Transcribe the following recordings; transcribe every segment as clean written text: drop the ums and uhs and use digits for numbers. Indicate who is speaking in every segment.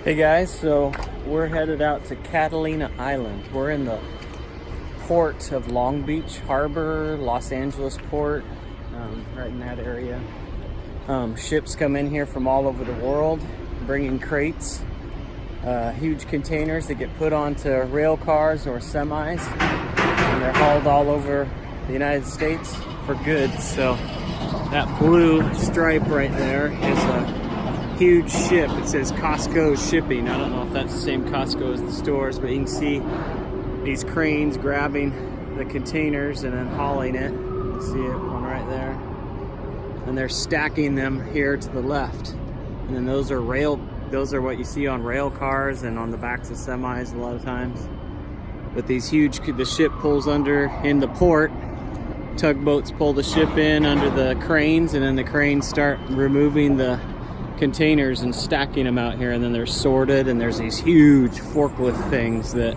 Speaker 1: Hey guys, so we're headed out to Catalina Island. We're in the port of Long Beach Harbor, Los Angeles port, right in that area. Ships come in here from all over the world, bringing crates, huge containers that get put onto rail cars or semis, and they're hauled all over the United States for goods. So that blue stripe right there is a huge ship. It says Costco shipping. I don't know if that's the same Costco as the stores, but you can see these cranes grabbing the containers and then hauling it. You see it, one right there. And they're stacking them here to the left. And then those are what you see on rail cars and on the backs of semis a lot of times. But these huge, the ship pulls under in the port. Tugboats pull the ship in under the cranes, and then the cranes start removing the containers and stacking them out here, and then they're sorted, and there's these huge forklift things that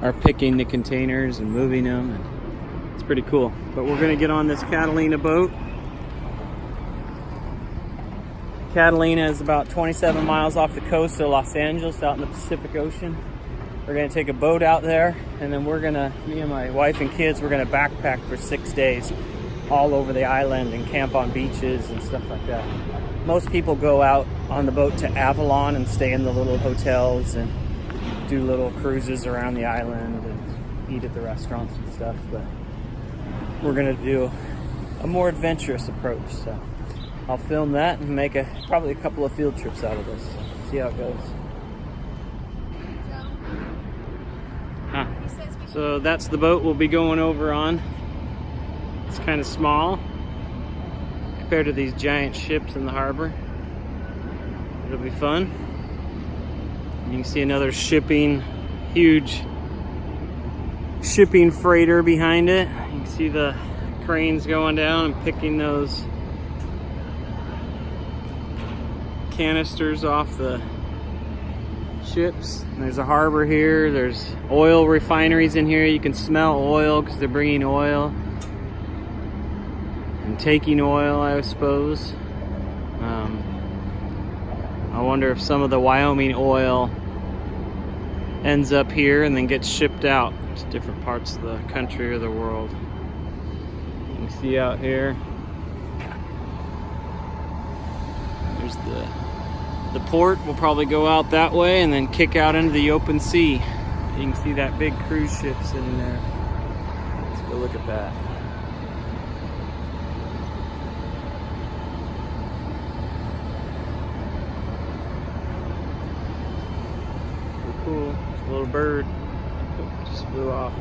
Speaker 1: are picking the containers and moving them, and it's pretty cool. But we're gonna get on this Catalina boat. Catalina is about 27 miles off the coast of Los Angeles, out in the Pacific Ocean. We're gonna take a boat out there, and then me and my wife and kids, we're gonna backpack for 6 days all over the island and camp on beaches and stuff like that. Most people go out on the boat to Avalon and stay in the little hotels and do little cruises around the island and eat at the restaurants and stuff, but we're gonna do a more adventurous approach. So I'll film that and make probably a couple of field trips out of this. See how it goes. Huh. So that's the boat we'll be going over on. It's kind of small compared to these giant ships in the harbor. It'll be fun. You can see another huge shipping freighter behind it. You can see the cranes going down and picking those canisters off the ships. And there's a harbor here. There's oil refineries in here. You can smell oil because they're bringing oil and taking oil, I suppose. I wonder if some of the Wyoming oil ends up here and then gets shipped out to different parts of the country or the world. You can see out here, there's the port. We'll probably go out that way and then kick out into the open sea. You can see that big cruise ship sitting there. Let's go look at that. Cool. It's a little bird. Oh, just flew off.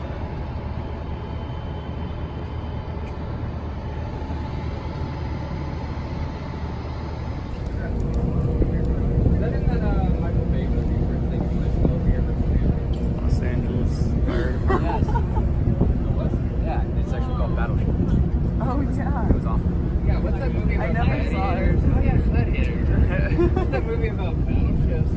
Speaker 1: Los Angeles bird.
Speaker 2: Yeah, it's actually called Battleship.
Speaker 3: Oh yeah.
Speaker 2: It was awful.
Speaker 3: Yeah, what's that movie about? I never saw it. Oh yeah, Gladiator. What's that movie about battleships?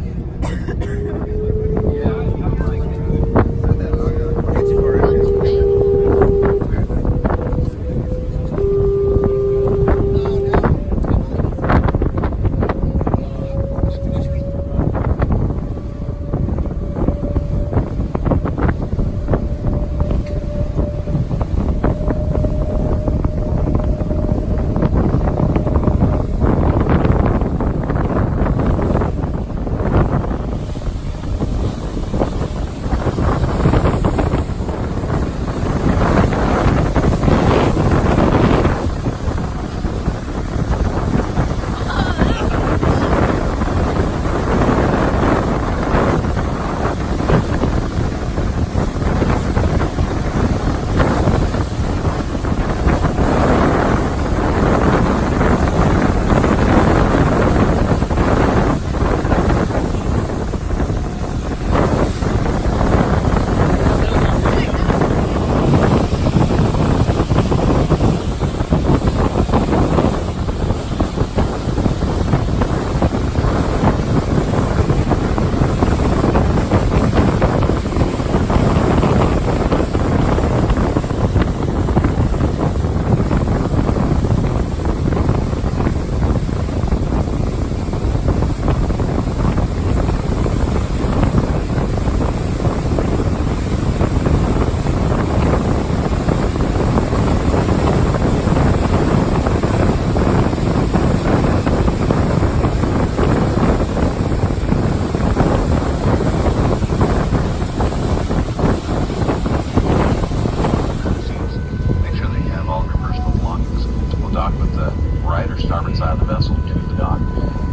Speaker 2: with the right or starboard side of the vessel to the dock.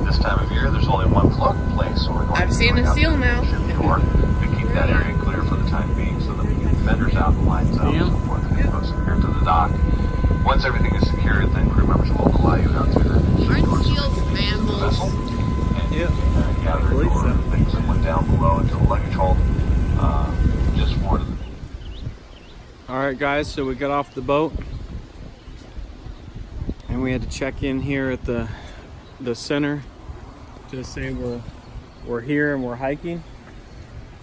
Speaker 2: This time of year, there's only one float in place, so we're going
Speaker 3: I've seen a seal now.
Speaker 2: To keep that area clear for the time being so that we get the vendors out, the lines out, and so forth, and get those secured to the dock. Once everything is secured, then crew members will allow you out through the vessel and gather your things that went down below into the luggage hold. Just for the...
Speaker 1: All right, guys, so we got off the boat and we had to check in here at the center to say we're here and we're hiking.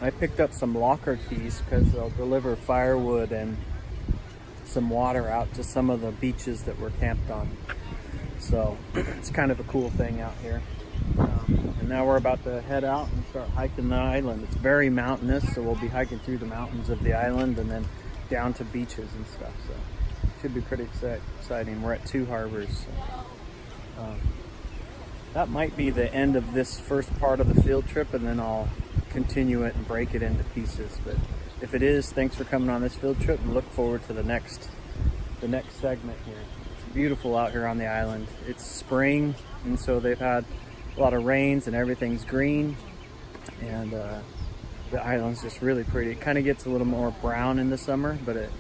Speaker 1: I picked up some locker keys because they'll deliver firewood and some water out to some of the beaches that we're camped on. So it's kind of a cool thing out here. And now we're about to head out and start hiking the island. It's very mountainous, so we'll be hiking through the mountains of the island and then down to beaches and stuff. So it should be pretty exciting. We're at 2 harbors. So, that might be the end of this first part of the field trip, and then I'll continue it and break it into pieces. But if it is, thanks for coming on this field trip, and look forward to the next segment here. It's beautiful out here on the island. It's spring, and so they've had a lot of rains and everything's green, and the island's just really pretty. It kind of gets a little more brown in the summer, but it's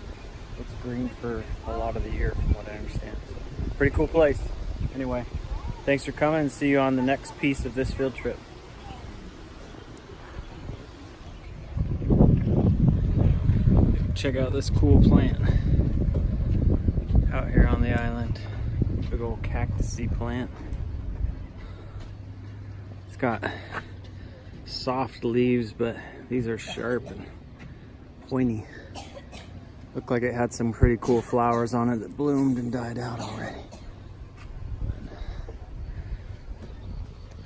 Speaker 1: green for a lot of the year from what I understand. So, pretty cool place. Anyway, thanks for coming, and see you on the next piece of this field trip. Check out this cool plant out here on the island. Big old cactusy plant. It's got soft leaves, but these are sharp and pointy. Looked like it had some pretty cool flowers on it that bloomed and died out already.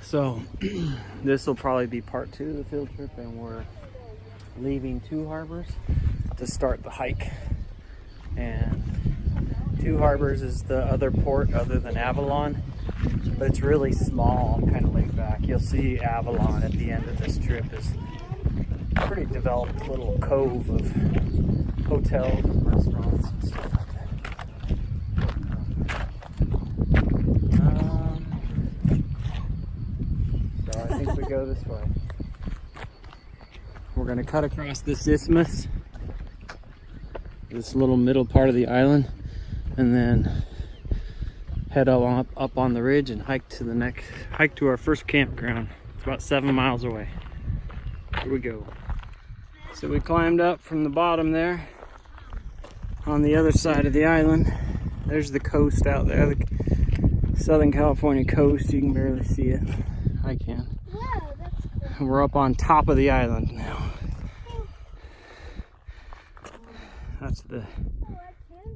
Speaker 1: So this will probably be part 2 of the field trip, and we're leaving 2 harbors to start the hike. And 2 harbors is the other port other than Avalon, but it's really small and kind of laid back. You'll see Avalon at the end of this trip is a pretty developed little cove of hotels and restaurants and stuff like that. So I think we go this way. We're gonna cut across this isthmus, this little middle part of the island, and then head up on the ridge and hike to our first campground. It's about 7 miles away. Here we go. So we climbed up from the bottom there on the other side of the island. There's the coast out there, the Southern California coast. You can barely see it. I can.
Speaker 4: Wow, that's cool.
Speaker 1: And we're up on top of the island now. That's the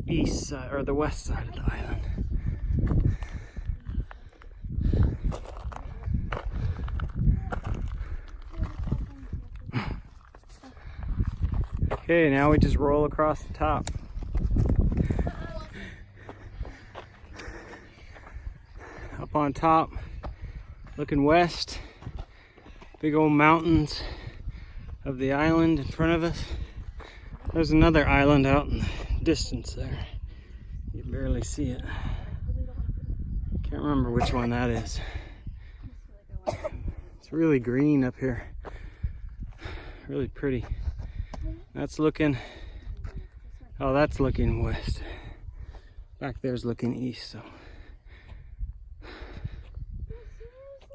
Speaker 1: east side, or the west side of the island. Okay, now we just roll across the top. Up on top, looking west, big old mountains of the island in front of us. There's another island out in the distance there. You can barely see it. Can't remember which one that is. It's really green up here. Really pretty. That's looking, oh, that's looking west. Back there's looking east, so.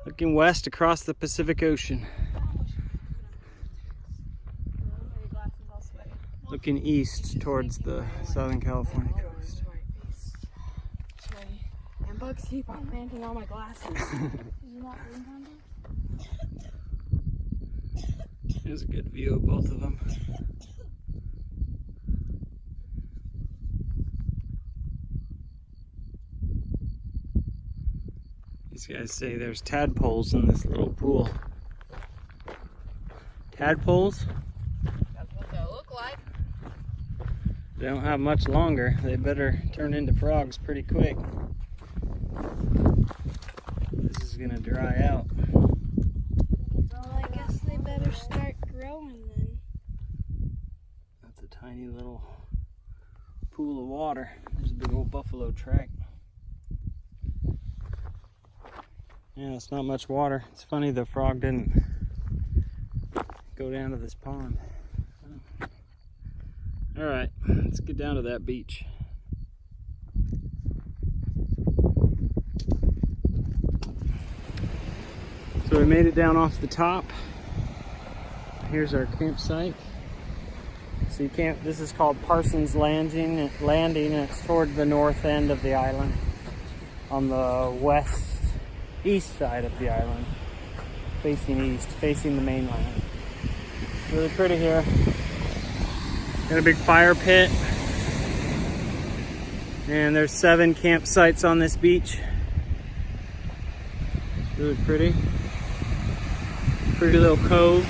Speaker 1: Looking west across the Pacific Ocean. Looking east towards the Southern California coast.
Speaker 3: And bugs keep on landing on my glasses.
Speaker 1: There's a good view of both of them. These guys say there's tadpoles in this little pool. Tadpoles?
Speaker 3: That's what they look like.
Speaker 1: They don't have much longer. They better turn into frogs pretty quick. This is gonna dry out.
Speaker 4: Well, I guess they better start growing then.
Speaker 1: That's a tiny little pool of water. There's a big old buffalo track. Yeah, it's not much water. It's funny the frog didn't go down to this pond. All right, let's get down to that beach. So we made it down off the top. Here's our campsite. So you can't, this is called Parsons Landing, and it's toward the north end of the island, on the east side of the island, facing east, facing the mainland. Really pretty here. Got a big fire pit, and there's 7 campsites on this beach. Really pretty. Pretty little cove.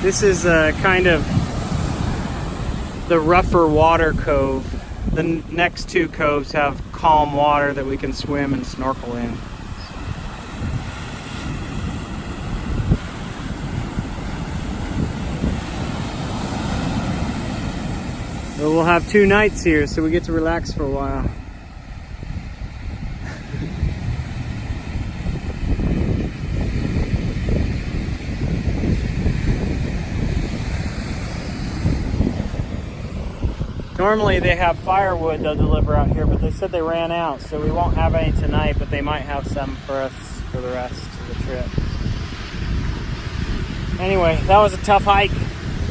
Speaker 1: This is kind of the rougher water cove. The next 2 coves have calm water that we can swim and snorkel in. So we'll have 2 nights here, so we get to relax for a while. Normally they have firewood they'll deliver out here, but they said they ran out, so we won't have any tonight, but they might have some for us for the rest of the trip. Anyway, that was a tough hike.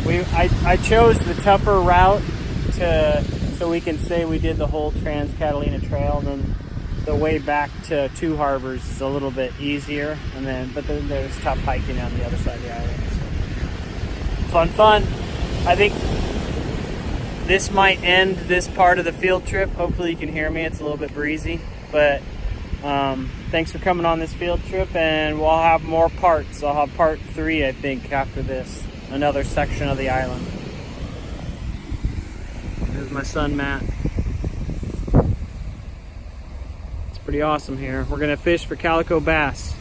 Speaker 1: I chose the tougher route so we can say we did the whole Catalina Trail. Then the way back to 2 Harbors is a little bit easier, but then there's tough hiking on the other side of the island. So. Fun. I think this might end this part of the field trip. Hopefully you can hear me. It's a little bit breezy, but thanks for coming on this field trip, and we'll have more parts. I'll have part 3, I think, after this, another section of the island. There's my son, Matt. It's pretty awesome here. We're gonna fish for calico bass.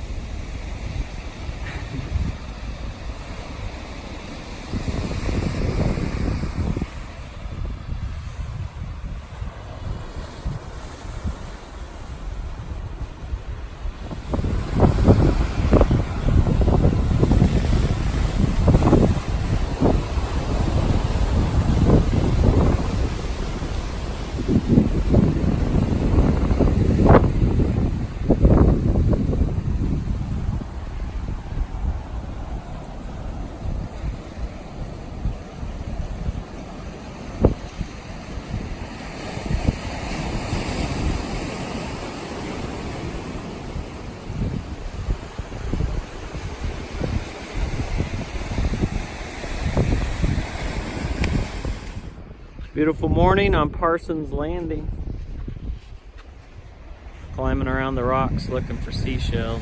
Speaker 1: Beautiful morning on Parsons Landing. Climbing around the rocks looking for seashells.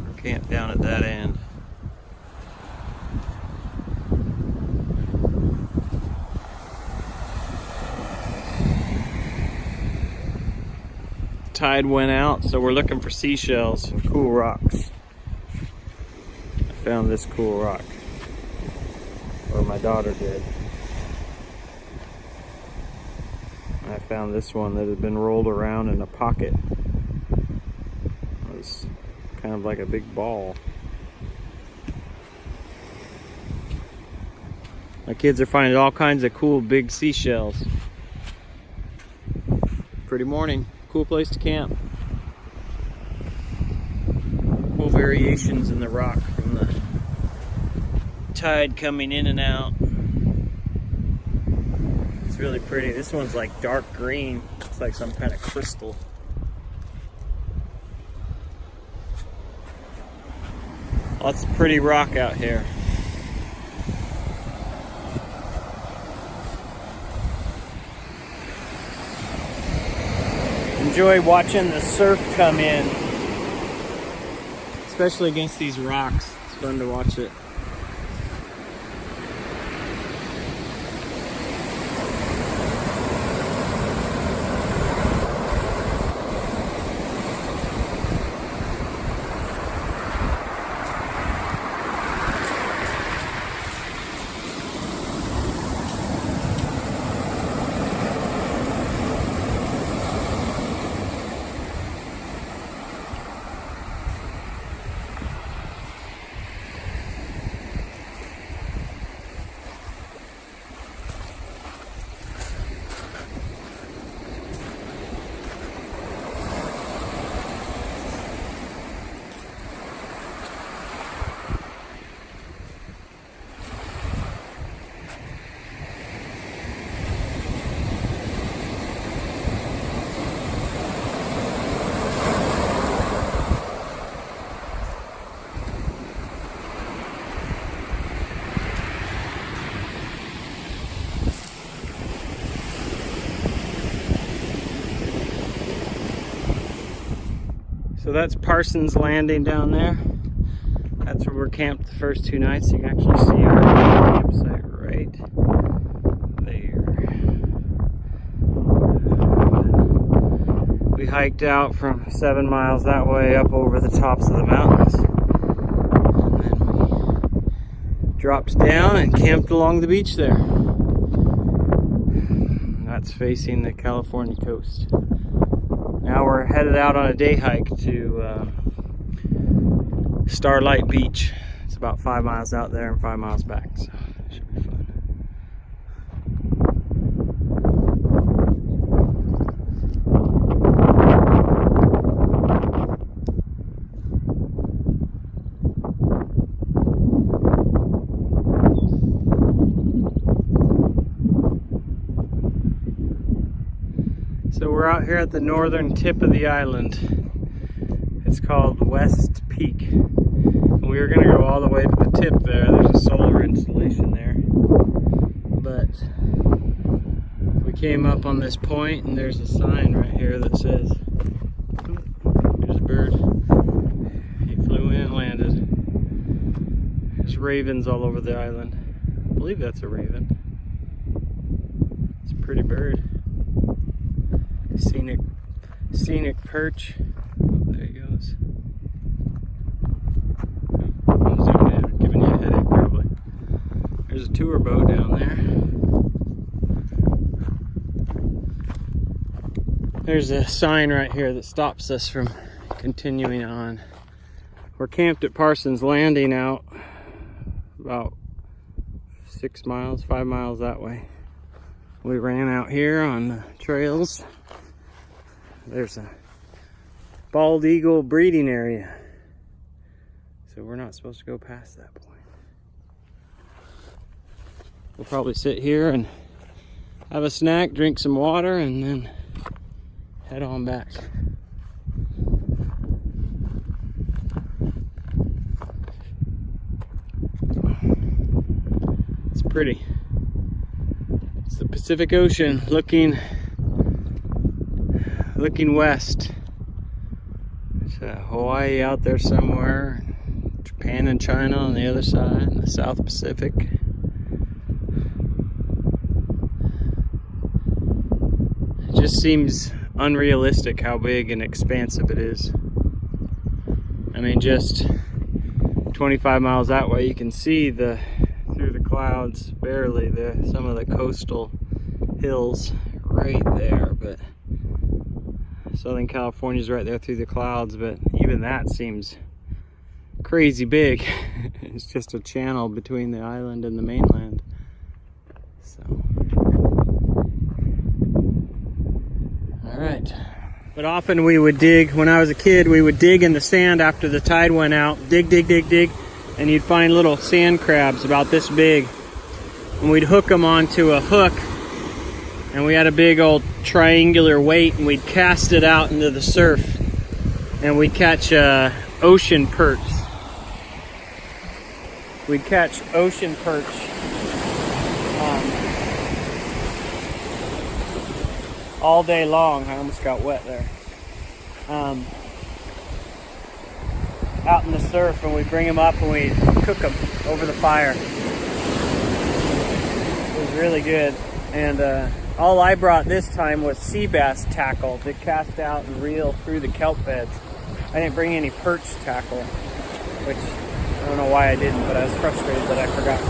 Speaker 1: We're camped down at that end. Tide went out, so we're looking for seashells and cool rocks. Found this cool rock, or my daughter did. I found this one that had been rolled around in a pocket. It was kind of like a big ball. My kids are finding all kinds of cool big seashells. Pretty morning, cool place to camp. Cool variations in the rock from the tide coming in and out. It's really pretty. This one's like dark green. It's like some kind of crystal. Lots of pretty rock out here. Enjoy watching the surf come in, especially against these rocks. It's fun to watch it. So that's Parsons Landing down there. That's where we're camped the first 2 nights. You can actually see our campsite right there. We hiked out from 7 miles that way up over the tops of the mountains. And then we dropped down and camped along the beach there. That's facing the California coast. Now we're headed out on a day hike to Starlight Beach. It's about 5 miles out there and 5 miles back, so it should be fun. So we're out here at the northern tip of the island. It's called West Peak. And we were going to go all the way to the tip there. There's a solar installation there. But we came up on this point and there's a sign right here that says, there's a bird. He flew in and landed. There's ravens all over the island. I believe that's a raven. It's a pretty bird. Scenic perch. Oh, there he goes. I'm zooming in, giving you a headache probably. There's a tour boat down there. There's a sign right here that stops us from continuing on. We're camped at Parsons Landing out about 6 miles, 5 miles that way. We ran out here on the trails. There's a bald eagle breeding area. So we're not supposed to go past that point. We'll probably sit here and have a snack, drink some water, and then head on back. It's pretty. It's the Pacific Ocean looking west. There's Hawaii out there somewhere, Japan and China on the other side, and the South Pacific. It just seems unrealistic how big and expansive it is. I mean, just 25 miles that way you can see through the clouds barely some of the coastal hills right there, but Southern California's right there through the clouds, but even that seems crazy big. It's just a channel between the island and the mainland. So, all right. But often we would dig, when I was a kid, we would dig in the sand after the tide went out, dig, and you'd find little sand crabs about this big. And we'd hook them onto a hook, and we had a big old triangular weight, and we'd cast it out into the surf, and we'd catch ocean perch. We'd catch ocean perch all day long. I almost got wet there. Out in the surf, and we'd bring them up and we'd cook them over the fire. It was really good. And all I brought this time was sea bass tackle to cast out and reel through the kelp beds. I didn't bring any perch tackle, which I don't know why I didn't, but I was frustrated that I forgot.